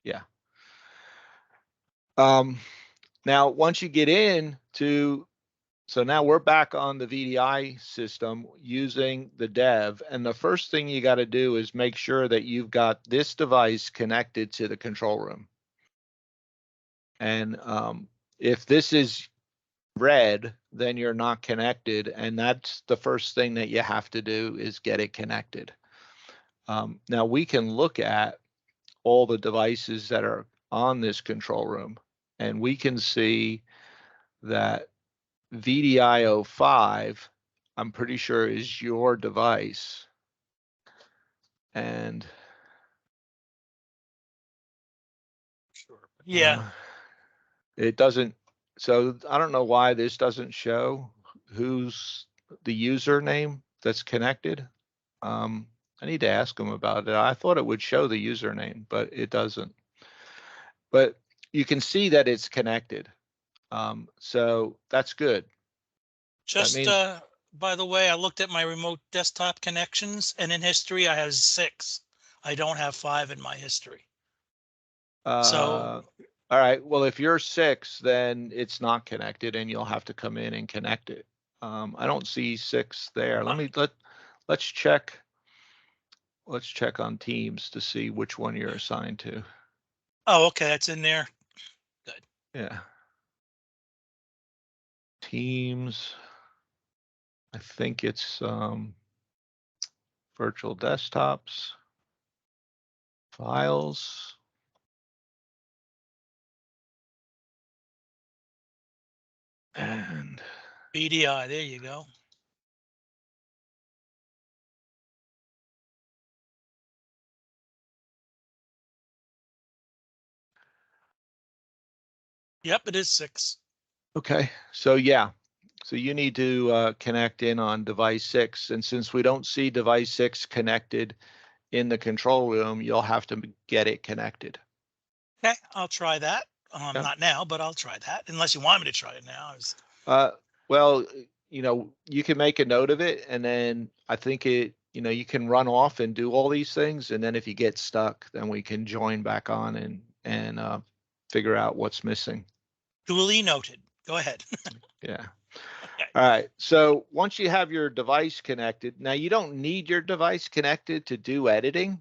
Yeah. Now, once you get in to, so now we're back on the VDI system using the dev. And the first thing you got to do is make sure that you've got this device connected to the control room. And if this is red, then you're not connected. And that's the first thing that you have to do is get it connected. Now we can look at all the devices that are on this control room, and we can see that VDI 05, I'm pretty sure is your device. And Yeah. It doesn't, so I don't know why this doesn't show who's the username that's connected. I need to ask them about it. I thought it would show the username, but it doesn't. But you can see that it's connected. So that's good. That Just means by the way, I looked at my remote desktop connections, and in history I have 6. I don't have 5 in my history. So all right. Well, if you're 6, then it's not connected, and you'll have to come in and connect it. I don't see 6 there. Let's check. Let's check on Teams to see which one you're assigned to. oh, okay, it's in there. Good. Yeah. Teams. I think it's virtual desktops, files. And VDI, there you go. Yep, it is 6. okay, so yeah, so you need to connect in on device 6, and since we don't see device 6 connected in the control room, you'll have to get it connected. Okay, I'll try that. Yeah. Not now, but I'll try that. Unless you want me to try it now. Well, you can make a note of it, and then I think you can run off and do all these things, and then if you get stuck, then we can join back on and figure out what's missing. Duly noted. Go ahead. Yeah. Okay. All right. So once you have your device connected, now you don't need your device connected to do editing,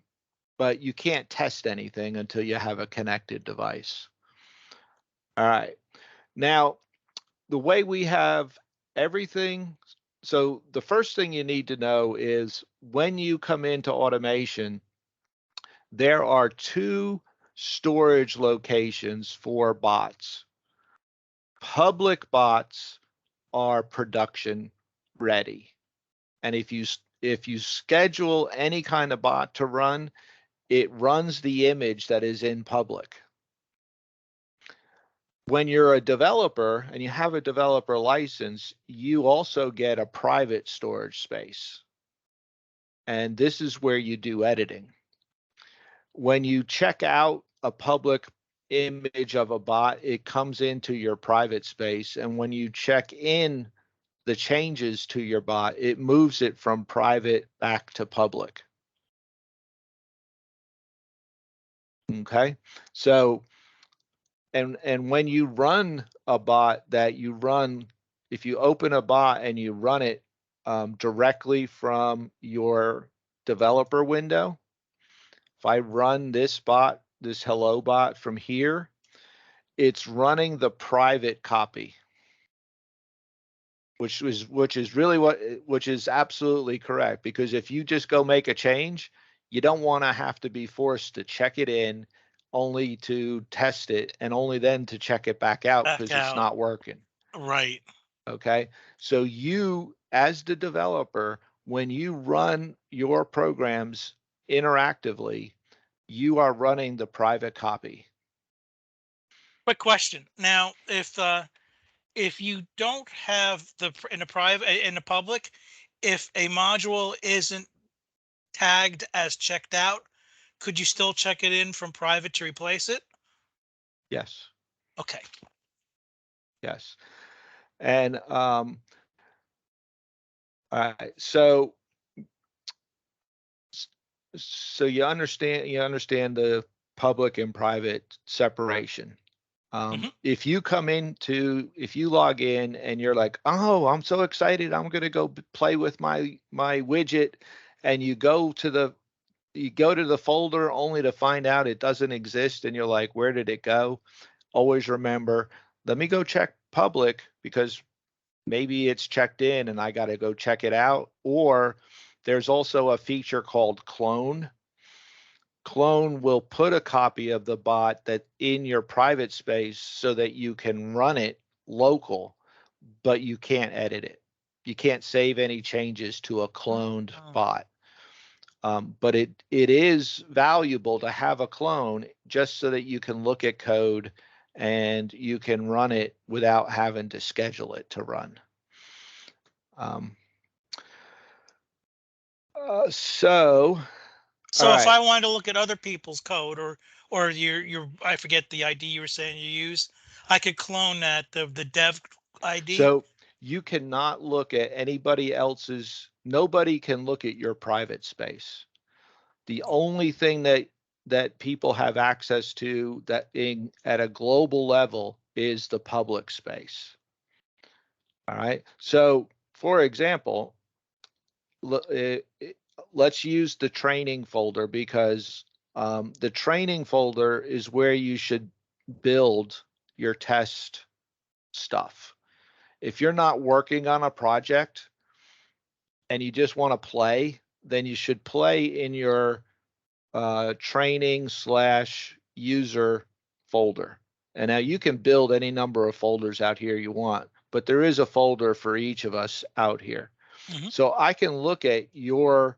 but you can't test anything until you have a connected device. All right. Now, the way we have everything, so the first thing you need to know is when you come into automation, there are 2 storage locations for bots. Public bots are production ready. And if you schedule any kind of bot to run, it runs the image that is in public. When you're a developer and you have a developer license, you also get a private storage space. And this is where you do editing. When you check out a public image of a bot, it comes into your private space. And when you check in the changes to your bot, it moves it from private back to public. Okay. So, and when you run a bot that you run, if you open a bot and you run it directly from your developer window, if I run this bot, this hello bot from here, it's running the private copy, which is absolutely correct, because if you just go make a change, you don't want to have to be forced to check it in only to test it and only then to check it back out Back because it's out. not working. Right. Okay. So you, as the developer, when you run your programs interactively, you are running the private copy. Quick question. Now, if you don't have in the public, if a module isn't tagged as checked out, could you still check it in from private to replace it? Yes. Okay. Yes. And all right. So you understand the public and private separation. If you log in and you're like, oh, I'm so excited, I'm going to go play with my widget, and you go to the folder only to find out it doesn't exist, and you're like, where did it go? Always remember, let me go check public, because maybe it's checked in and I got to go check it out. Or there's also a feature called clone. Clone will put a copy of the bot that in your private space so that you can run it local, but you can't edit it. You can't save any changes to a cloned bot. But it is valuable to have a clone just so that you can look at code and you can run it without having to schedule it to run. So So all if right. I wanted to look at other people's code, or your I forget the ID you were saying you use, I could clone that, the dev ID. So you cannot look at anybody else's, nobody can look at your private space. The only thing that people have access to that at a global level is the public space. All right. So for example, let's use the training folder, because the training folder is where you should build your test stuff. If you're not working on a project and you just want to play, then you should play in your training / user folder. And now you can build any number of folders out here you want, but there is a folder for each of us out here. So I can look at your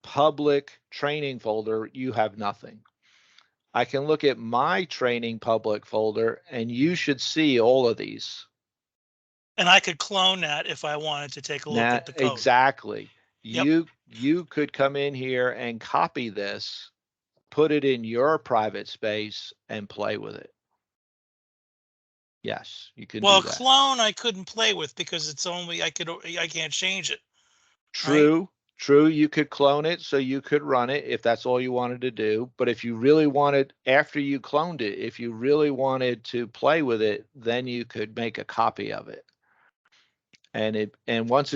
public training folder, you have nothing. I can look at my training public folder, and you should see all of these. And I could clone that if I wanted to take a look Now, at the code. exactly. Yep. You could come in here and copy this, put it in your private space, and play with it. Yes, you can Well, do a that. clone I couldn't play with because it's only I can't change it. Right? True, you could clone it so you could run it if that's all you wanted to do. But if you really wanted, after you cloned it, if you really wanted to play with it, then you could make a copy of it. And once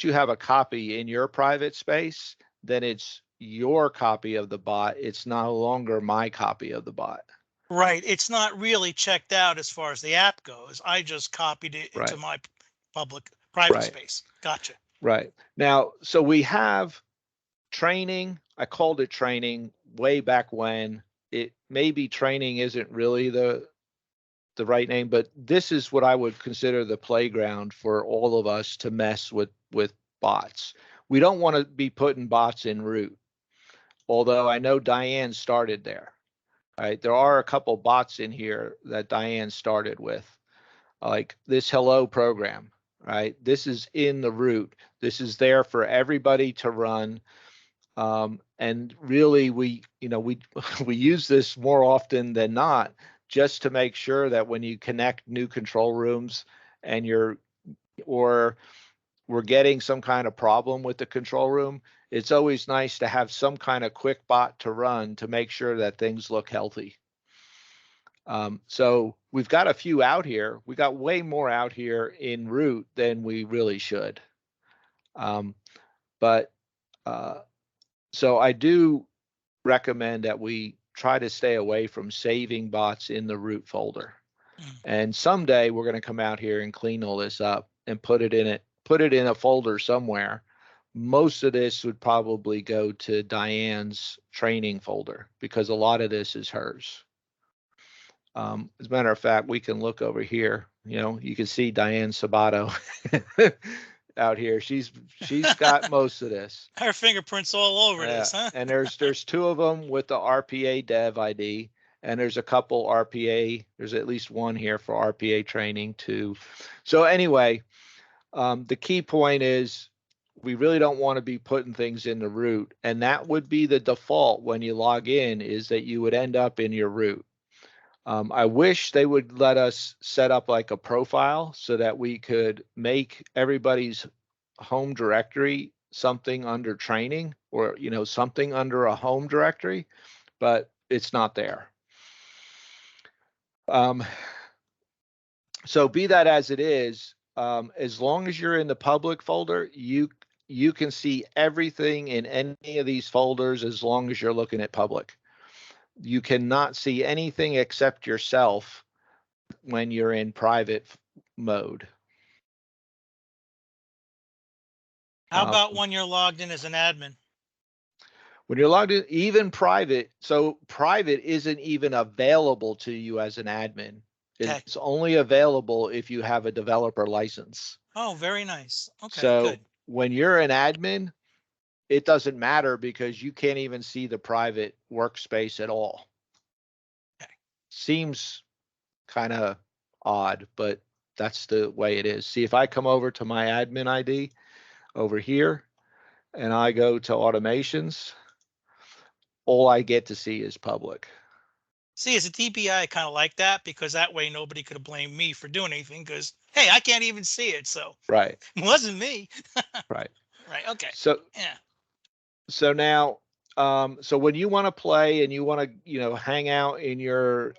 you have a copy in your private space, then it's your copy of the bot. It's no longer my copy of the bot. Right. It's not really checked out as far as the app goes. I just copied it into Right. my private Right. space. Gotcha. Right. Now, so we have training. I called it training way back when. It maybe training isn't really the right name, but this is what I would consider the playground for all of us to mess with bots. We don't want to be putting bots in root, although I know Diane started there. Right, there are a couple bots in here that Diane started with, like this hello program. Right, this is in the root. This is there for everybody to run. And really, we we use this more often than not, just to make sure that when you connect new control rooms and or we're getting some kind of problem with the control room, it's always nice to have some kind of quick bot to run to make sure that things look healthy. So we've got a few out here. We got way more out here in root than we really should. But so I do recommend that we try to stay away from saving bots in the root folder. And someday we're going to come out here and clean all this up and put it in a folder somewhere. Most of this would probably go to Diane's training folder, because a lot of this is hers. As a matter of fact, we can look over here. You can see Diane Sabato out here. She's got most of this. Her fingerprints all over this, huh? And there's two of them with the RPA dev ID, and there's a couple RPA. There's at least one here for RPA training too. So anyway, the key point is we really don't want to be putting things in the root, and that would be the default when you log in, is that you would end up in your root. I wish they would let us set up like a profile so that we could make everybody's home directory something under training, or something under a home directory, but it's not there. So be that as it is, as long as you're in the public folder, you can see everything in any of these folders as long as you're looking at public. You cannot see anything except yourself when you're in private mode. How about when you're logged in as an admin? When you're logged in, even private, so private isn't even available to you as an admin. Okay. It's only available if you have a developer license. Oh, very nice. Okay, So good. when you're an admin, it doesn't matter because you can't even see the private workspace at all. Okay. Seems kind of odd, but that's the way it is. See, if I come over to my admin ID over here and I go to automations, all I get to see is public. See, as a TPI, I kind of like that because that way nobody could blame me for doing anything because, hey, I can't even see it. So Right. it wasn't me. Right. Right. Okay. So Yeah. so now so when you want to play and you want to, hang out in your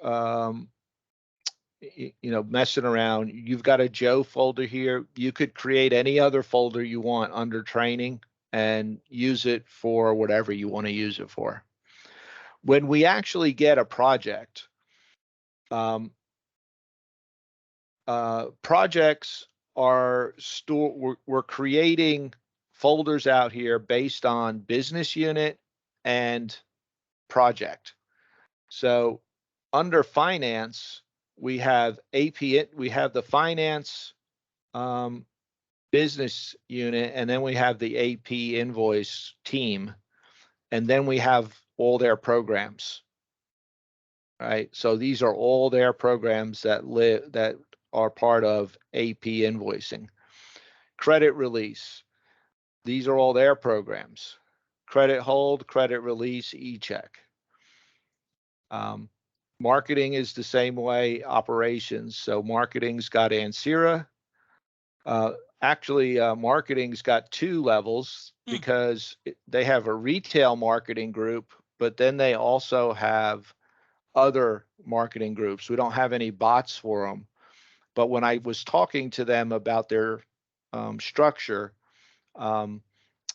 messing around, you've got a Joe folder here. You could create any other folder you want under training and use it for whatever you want to use it for. When we actually get a project, projects are we're creating folders out here based on business unit and project. So under finance, we have AP, we have the finance business unit, and then we have the AP invoice team, and then we have all their programs. Right. So these are all their programs that are part of AP invoicing. Credit release. These are all their programs. Credit hold, credit release, e-check. Marketing is the same way. Operations. So marketing's got Ansira. Actually, marketing's got two levels because they have a retail marketing group, but then they also have other marketing groups. We don't have any bots for them. But when I was talking to them about their structure,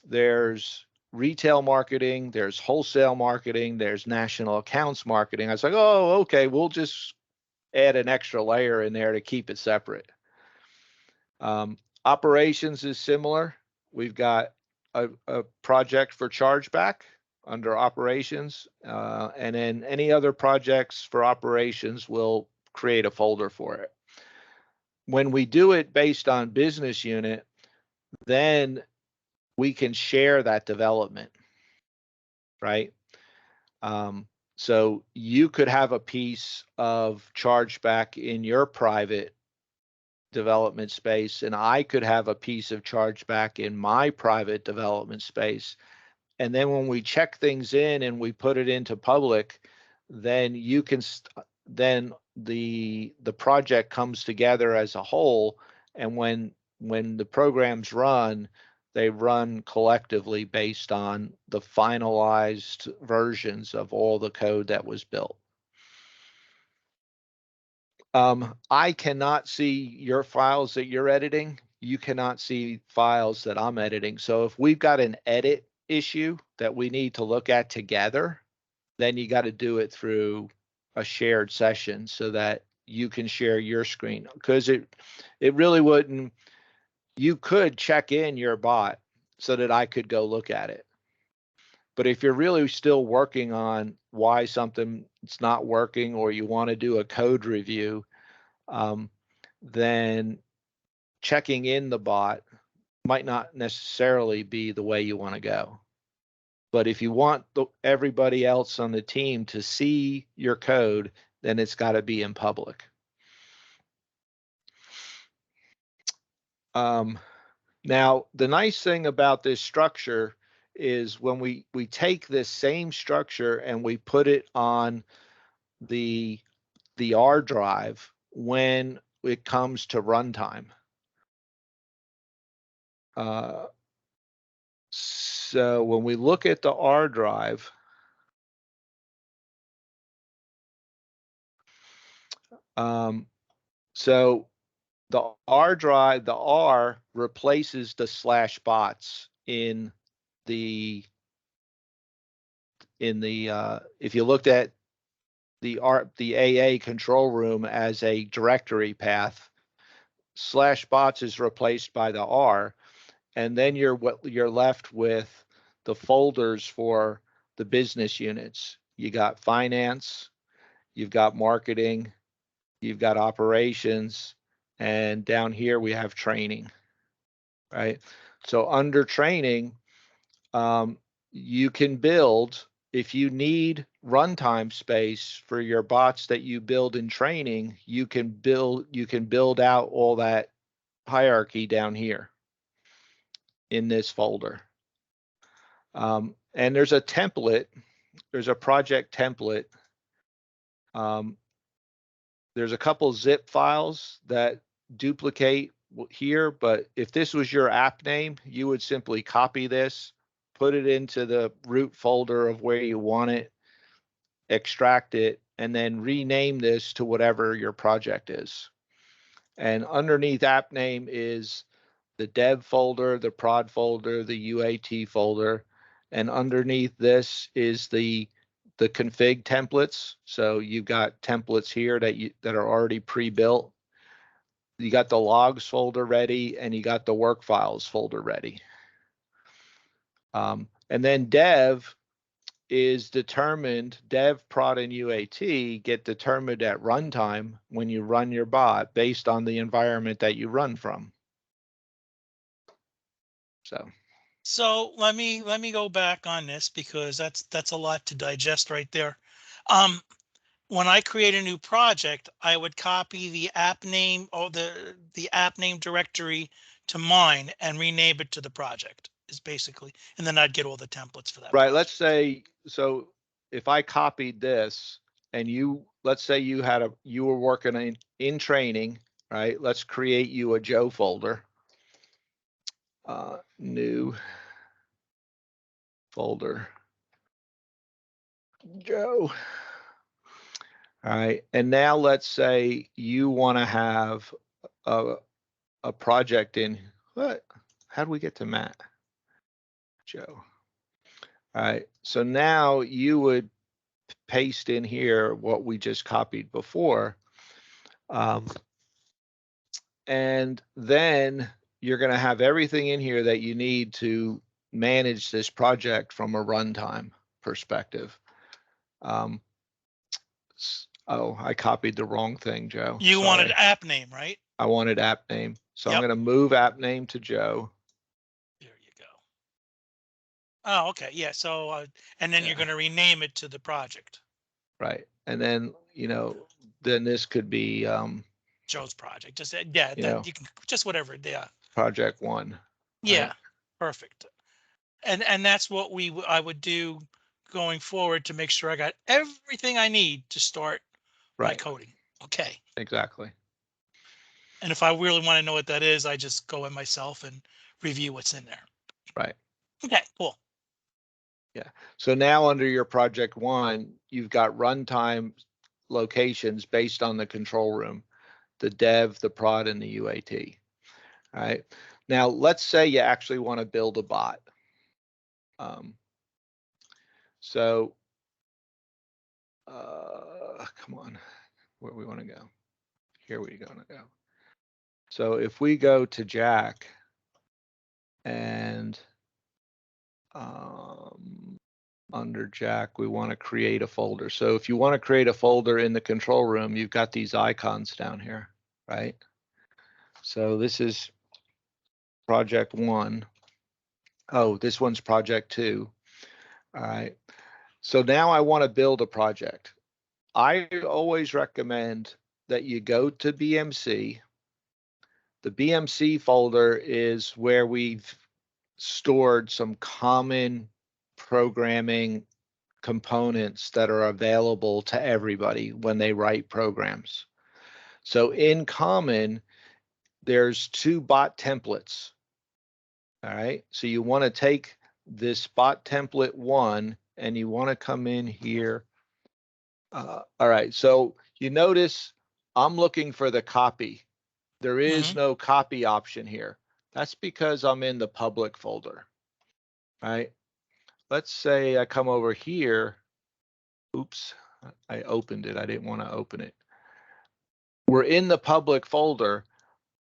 there's retail marketing, there's wholesale marketing, there's national accounts marketing. I was like, oh, okay, we'll just add an extra layer in there to keep it separate. Operations is similar. We've got a project for chargeback under operations, and then any other projects for operations, we'll create a folder for it. When we do it based on business unit, then we can share that development, right? So you could have a piece of chargeback in your private development space, and I could have a piece of chargeback in my private development space. And then when we check things in and we put it into public, then you can then the project comes together as a whole. And when the programs run, they run collectively based on the finalized versions of all the code that was built. I cannot see your files that you're editing. You cannot see files that I'm editing. So if we've got an edit issue that we need to look at together, then you got to do it through a shared session so that you can share your screen, because it really wouldn't. You could check in your bot so that I could go look at it. But if you're really still working on why something's not working, or you want to do a code review, then checking in the bot might not necessarily be the way you want to go. But if you want everybody else on the team to see your code, then it's got to be in public. Now, the nice thing about this structure is when we take this same structure and we put it on the R drive when it comes to runtime. So when we look at the R drive, So the R drive, the R replaces the slash bots in the if you looked at the AA control room as a directory path, slash bots is replaced by the R, and then you're left with the folders for the business units. You got finance, you've got marketing, you've got operations, and down here we have training, right? So under training, you can build, if you need runtime space for your bots that you build in training, you can build out all that hierarchy down here in this folder. And there's a template, there's a project template. There's a couple zip files that duplicate here, but if this was your app name, you would simply copy this, put it into the root folder of where you want it, extract it, and then rename this to whatever your project is. And underneath app name is the dev folder, the prod folder, the UAT folder, and underneath this is the config templates. So you've got templates here that are already pre-built. You got the logs folder ready, and you got the work files folder ready. And then dev is determined, dev, prod, and UAT get determined at runtime when you run your bot based on the environment that you run from. So let me go back on this, because that's a lot to digest right there. When I create a new project, I would copy the app name or the app name directory to mine and rename it to the project, is basically, and then I'd get all the templates for that. Right. Project. Let's say, so if I copied this and let's say you were working in training, right? Let's create you a Joe folder. New folder, Joe. All right. And now let's say you want to have a project in what? How do we get to Matt? Joe. All right. So now you would paste in here what we just copied before. And then you're going to have everything in here that you need to manage this project from a runtime perspective. Oh, I copied the wrong thing, Joe. You wanted app name, right? I wanted app name. So I'm going to move app name to Joe. There you go. Oh, okay. Yeah. So, and then you're going to rename it to the project. Right. And then, then this could be Joe's project. Just yeah, that you can just whatever. Yeah. Project 1. Yeah. Right? Perfect. And that's what I would do going forward to make sure I got everything I need to start my coding. Okay. Exactly. And if I really want to know what that is, I just go in myself and review what's in there. Right. Okay, cool. Yeah. So now under your project 1, you've got runtime locations based on the control room, the dev, the prod, and the UAT. All right. Now let's say you actually want to build a bot. So come on, where we want to go? Here we going to go. So if we go to Jack and under Jack, we want to create a folder. So if you want to create a folder in the control room, you've got these icons down here, right? So this is project 1. Oh, this one's project 2. All right. So now I want to build a project. I always recommend that you go to BMC. The BMC folder is where we've stored some common programming components that are available to everybody when they write programs. So in common, there's 2 bot templates. All right. So you want to take this bot template 1 and you want to come in here. All right. So you notice I'm looking for the copy. There is Mm-hmm. no copy option here. That's because I'm in the public folder, right? Let's say I come over here. Oops, I opened it. I didn't want to open it. We're in the public folder.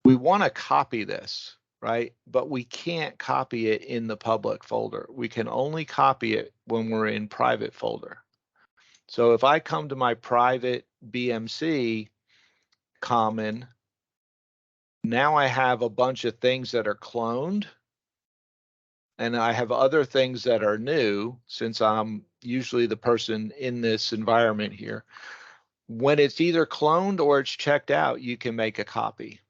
We want to copy this, right? But we can't copy it in the public folder. We can only copy it when we're in private folder. So if I come to my private BMC common, now I have a bunch of things that are cloned, and I have other things that are new, since I'm usually the person in this environment here. When it's either cloned or it's checked out, you can make a copy.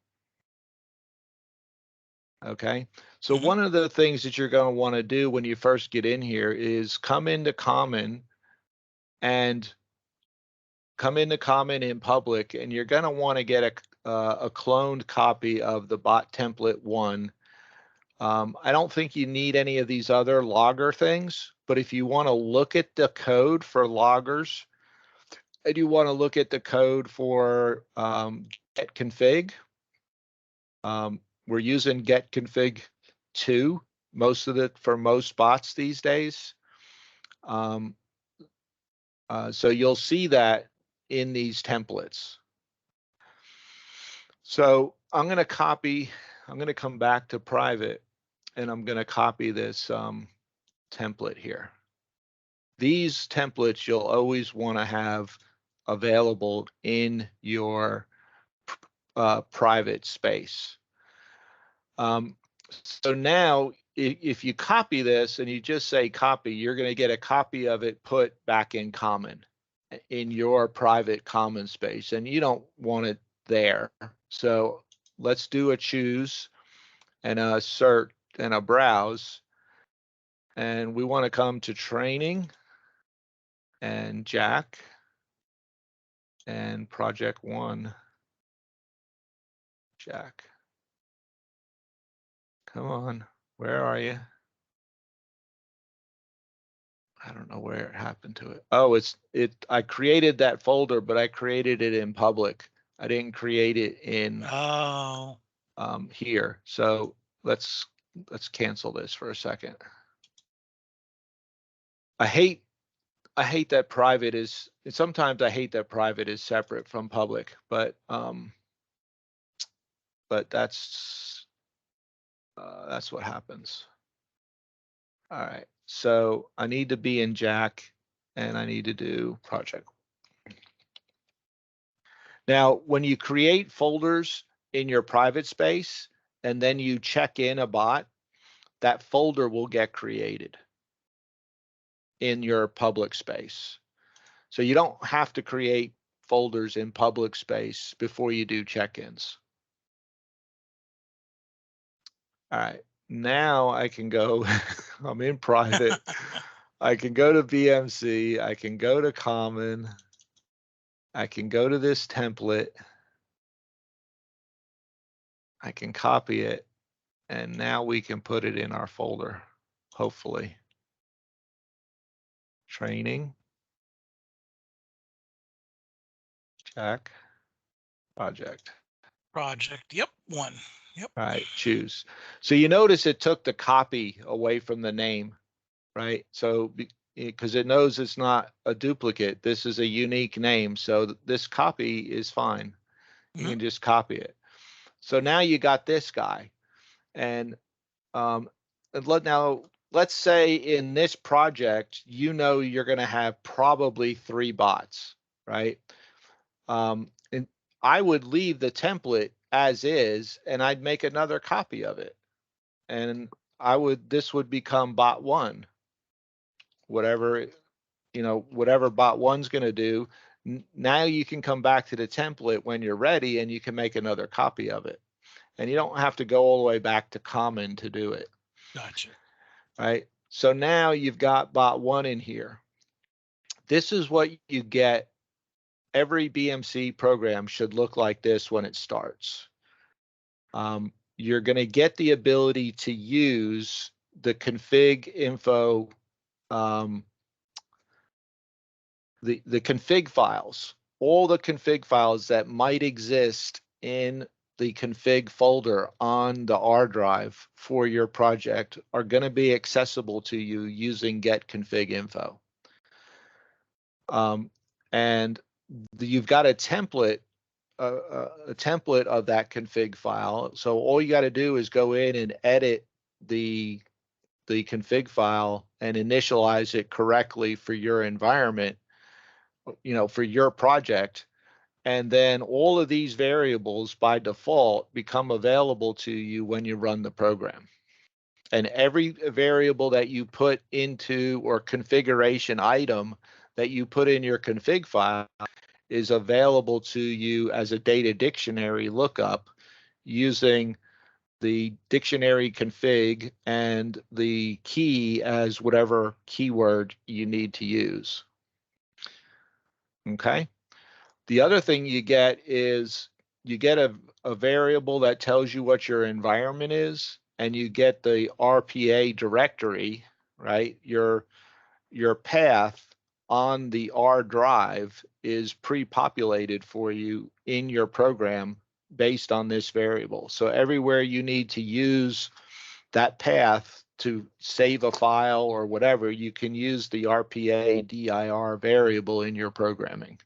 Okay, so Mm-hmm. one of the things that you're going to want to do when you first get in here is come into common and come into common in public, and you're going to want to get a cloned copy of the bot template one. I don't think you need any of these other logger things, but if you want to look at the code for loggers and you want to look at the code for get config, we're using get config 2 most of it for most bots these days. So you'll see that in these templates. So I'm going to come back to private, and I'm going to copy this template here. These templates you'll always want to have available in your private space. So now if you copy this and you just say copy, you're going to get a copy of it put back in common in your private common space, and you don't want it there. So let's do a choose and a cert and a browse, and we want to come to training and Jack and project 1 Jack. Come on, where are you? I don't know where it happened to it. Oh, I created that folder, but I created it in public. I didn't create it in here. So let's cancel this for a second. I hate that private is, sometimes I hate that private is separate from public, but that's what happens. All right, so I need to be in Jack and I need to do project. Now, when you create folders in your private space and then you check in a bot, that folder will get created in your public space. So you don't have to create folders in public space before you do check-ins. All right, now I can go, I'm in private. I can go to BMC, I can go to common, I can go to this template, I can copy it, and now we can put it in our folder, hopefully. Training, Jack, project. Yep, 1. Yep. All right, choose. So you notice it took the copy away from the name, right? So because it knows it's not a duplicate, this is a unique name. So this copy is fine. You Mm-hmm. can just copy it. So now you got this guy. And now let's say in this project, you're going to have probably 3 bots, right? And I would leave the template as is, and I'd make another copy of it. And this would become bot 1, whatever, whatever bot 1's going to do. Now you can come back to the template when you're ready and you can make another copy of it. And you don't have to go all the way back to common to do it. Gotcha. Right. So now you've got bot 1 in here. This is what you get. Every BMC program should look like this when it starts. You're going to get the ability to use the config info, the config files. all the config files that might exist in the config folder on the R drive for your project are going to be accessible to you using get config info. And you've got a template of that config file. So all you got to do is go in and edit the config file and initialize it correctly for your environment, for your project. And then all of these variables by default become available to you when you run the program. And every variable that you put into, or configuration item that you put in your config file, is available to you as a data dictionary lookup using the dictionary config and the key as whatever keyword you need to use. Okay. The other thing you get is you get a variable that tells you what your environment is, and you get the RPA directory, right? Your path on the R drive is pre-populated for you in your program based on this variable. So everywhere you need to use that path to save a file or whatever, you can use the RPA dir variable in your programming.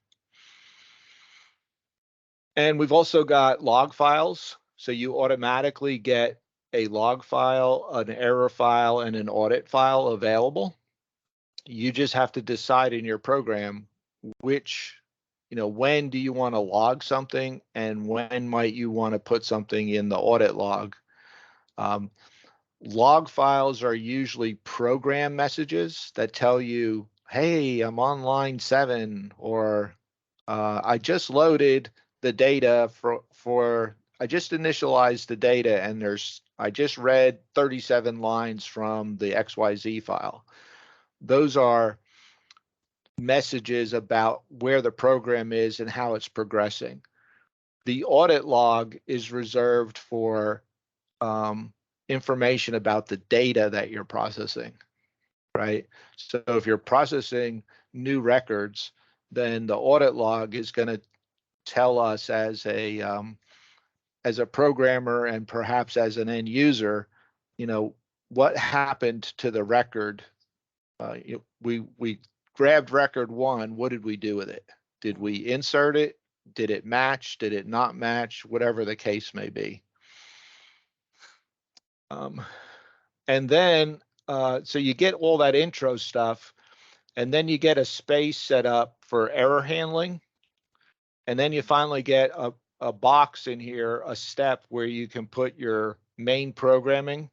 And we've also got log files. So you automatically get a log file, an error file, and an audit file available. You just have to decide in your program which, when do you want to log something and when might you want to put something in the audit log. Log files are usually program messages that tell you, hey, I'm on line 7, or I just loaded the data I just initialized the data and I just read 37 lines from the XYZ file. Those are messages about where the program is and how it's progressing. The audit log is reserved for information about the data that you're processing, right? So if you're processing new records, then the audit log is going to tell us as a programmer and perhaps as an end user, what happened to the record. We grabbed record 1. What did we do with it? Did we insert it? Did it match? Did it not match? Whatever the case may be. And then, so you get all that intro stuff, and then you get a space set up for error handling. And then you finally get a box in here, a step where you can put your main programming,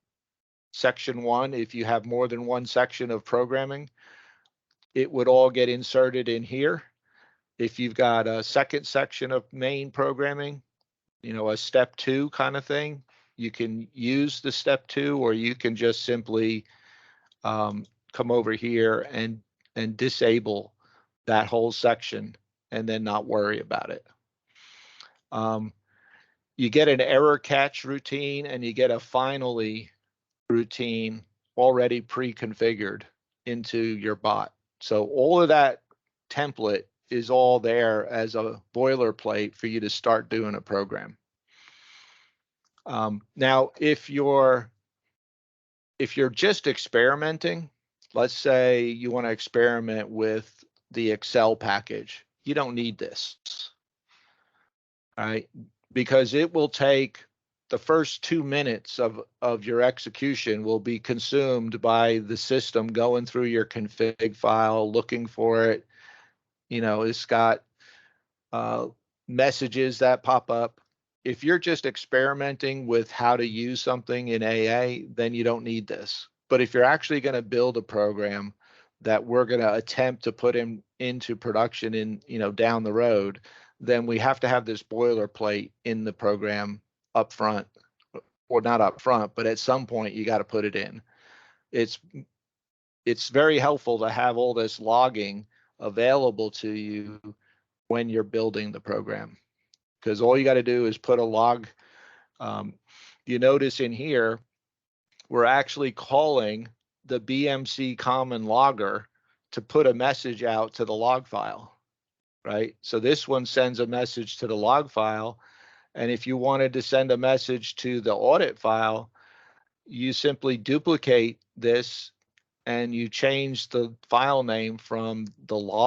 section 1. If you have more than one section of programming, it would all get inserted in here. If you've got a second section of main programming, a step 2 kind of thing, you can use the step 2, or you can just simply come over here and disable that whole section and then not worry about it. You get an error catch routine and you get a finally routine already pre-configured into your bot. So all of that template is all there as a boilerplate for you to start doing a program. Now, if you're just experimenting, let's say you want to experiment with the Excel package, you don't need this, right? Because it will take the first 2 minutes of your execution will be consumed by the system going through your config file, looking for it. It's got messages that pop up. If you're just experimenting with how to use something in AA, then you don't need this. But if you're actually going to build a program that we're going to attempt to put into production down the road, then we have to have this boilerplate in the program up front, or not up front, but at some point you got to put it in. It's very helpful to have all this logging available to you when you're building the program, because all you got to do is put a log. You notice in here, we're actually calling the BMC common logger to put a message out to the log file. right? So this one sends a message to the log file. And if you wanted to send a message to the audit file, you simply duplicate this and you change the file name from the log